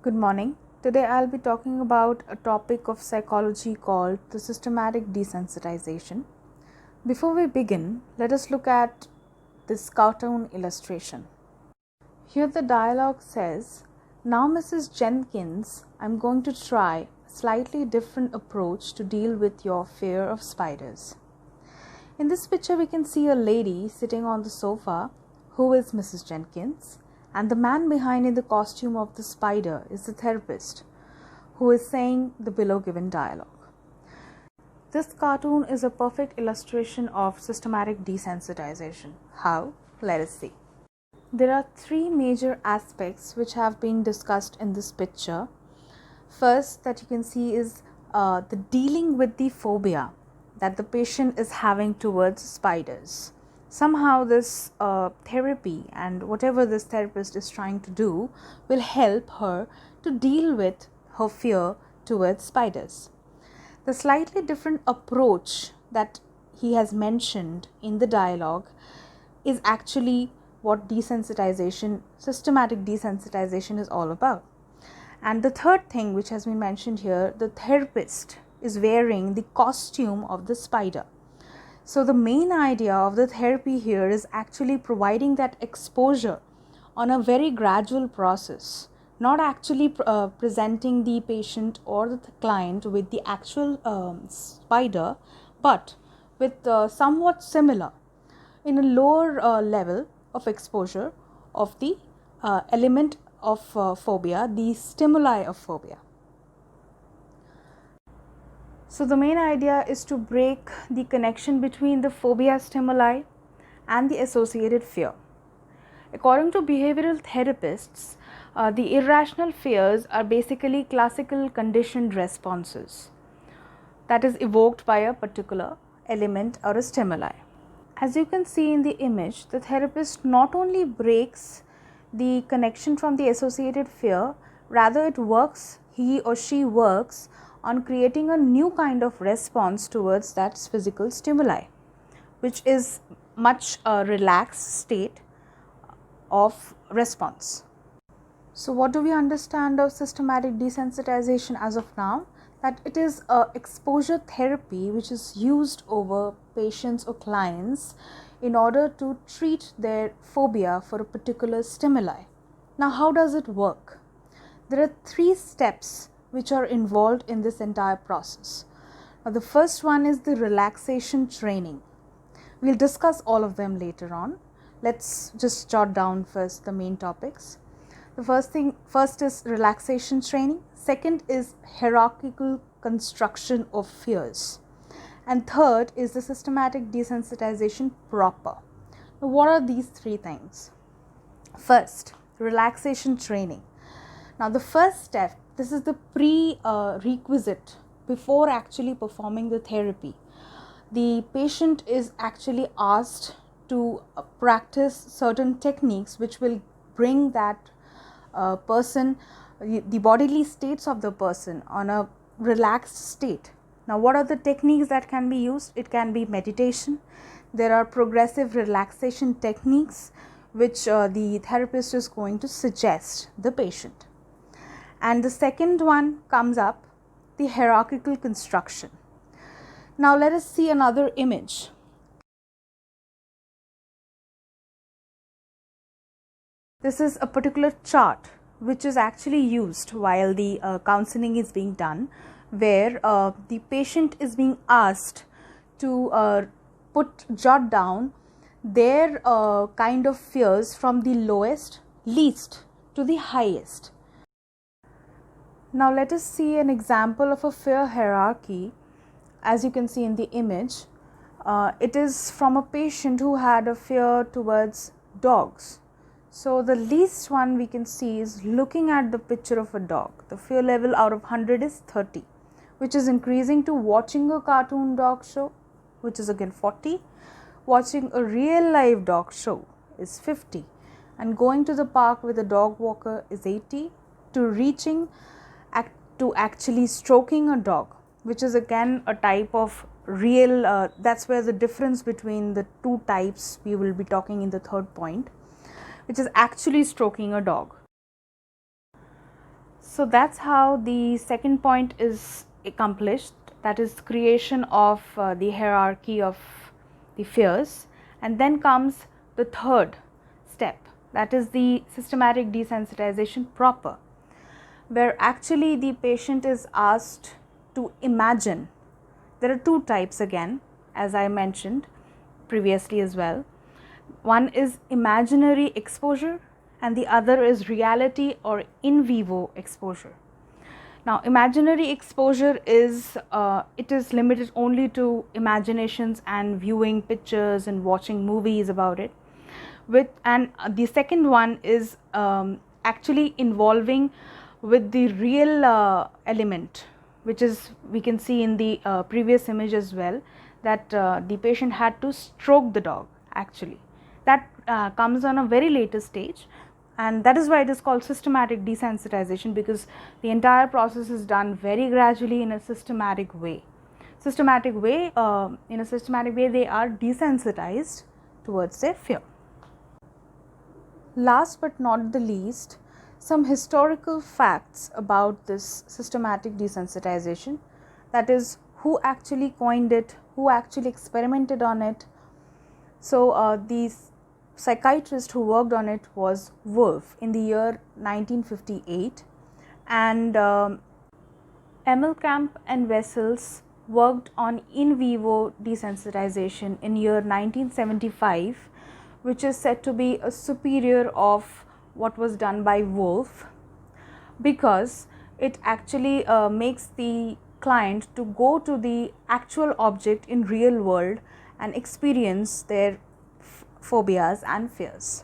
Good morning. Today I'll be talking about a topic of psychology called the systematic desensitization. Before we begin, let us look at this cartoon illustration. Here the dialogue says, "Now Mrs. Jenkins, I'm going to try a slightly different approach to deal with your fear of spiders." In this picture we can see a lady sitting on the sofa who is Mrs. Jenkins, and the man behind in the costume of the spider is the therapist who is saying the below given dialogue. This cartoon is a perfect illustration of systematic desensitization. How? Let us see. There are three major aspects which have been discussed in this picture. First, that you can see is the dealing with the phobia that the patient is having towards spiders. Somehow this therapy and whatever this therapist is trying to do will help her to deal with her fear towards spiders. The slightly different approach that he has mentioned in the dialogue is actually what desensitization, systematic desensitization is all about. And the third thing which has been mentioned here, the therapist is wearing the costume of the spider. So the main idea of the therapy here is actually providing that exposure on a very gradual process, not actually presenting the patient or the client with the actual spider, but with somewhat similar in a lower level of exposure of the element of phobia, the stimuli of phobia. So the main idea is to break the connection between the phobia stimuli and the associated fear. According to behavioral therapists, the irrational fears are basically classical conditioned responses that is evoked by a particular element or a stimuli. As you can see in the image, the therapist not only breaks the connection from the associated fear, rather he or she works on creating a new kind of response towards that physical stimuli, which is much relaxed state of response. So what do we understand of systematic desensitization as of now? That it is a exposure therapy which is used over patients or clients in order to treat their phobia for a particular stimuli. Now how does it work? There are three steps which are involved in this entire process. Now, the first one is the relaxation training. We'll discuss all of them later on. Let's just jot down first the main topics. The first is relaxation training. Second is hierarchical construction of fears. And third is the systematic desensitization proper. Now, what are these three things? First, relaxation training. Now, the first step, this is the prerequisite before actually performing the therapy. The patient is actually asked to practice certain techniques which will bring that person, the bodily states of the person on a relaxed state. Now, what are the techniques that can be used? It can be meditation. There are progressive relaxation techniques which the therapist is going to suggest the patient. And the second one comes up, the hierarchical construction. Now let us see another image. This is a particular chart which is actually used while the counseling is being done, where the patient is being asked to jot down their kind of fears from the least to the highest. Now let us see an example of a fear hierarchy. As you can see in the image, it is from a patient who had a fear towards dogs. So the least one we can see is looking at the picture of a dog. The fear level out of 100 is 30, which is increasing to watching a cartoon dog show, which is again 40. Watching a real live dog show is 50, and going to the park with a dog walker is 80, to reaching to actually stroking a dog, which is again a type of real, that's where the difference between the two types we will be talking in the third point, which is actually stroking a dog. So that's how the second point is accomplished, that is creation of the hierarchy of the fears. And then comes the third step, that is the systematic desensitization proper, where actually the patient is asked to imagine. There are two types again, as I mentioned previously as well. One is imaginary exposure and the other is reality or in vivo exposure. Now, imaginary exposure is it is limited only to imaginations and viewing pictures and watching movies about it. And the second one is actually involving with the real element, which is we can see in the previous image as well, that the patient had to stroke the dog actually. That comes on a very later stage, and that is why it is called systematic desensitization, because the entire process is done very gradually in a systematic way. In a systematic way they are desensitized towards their fear. Last but not the least, some historical facts about this systematic desensitization, that is, who actually coined it, who actually experimented on it. So the psychiatrist who worked on it was Wolff in the year 1958, and Emelkamp and Wessels worked on in vivo desensitization in year 1975, which is said to be a superior of what was done by Wolff, because it actually makes the client to go to the actual object in real world and experience their phobias and fears.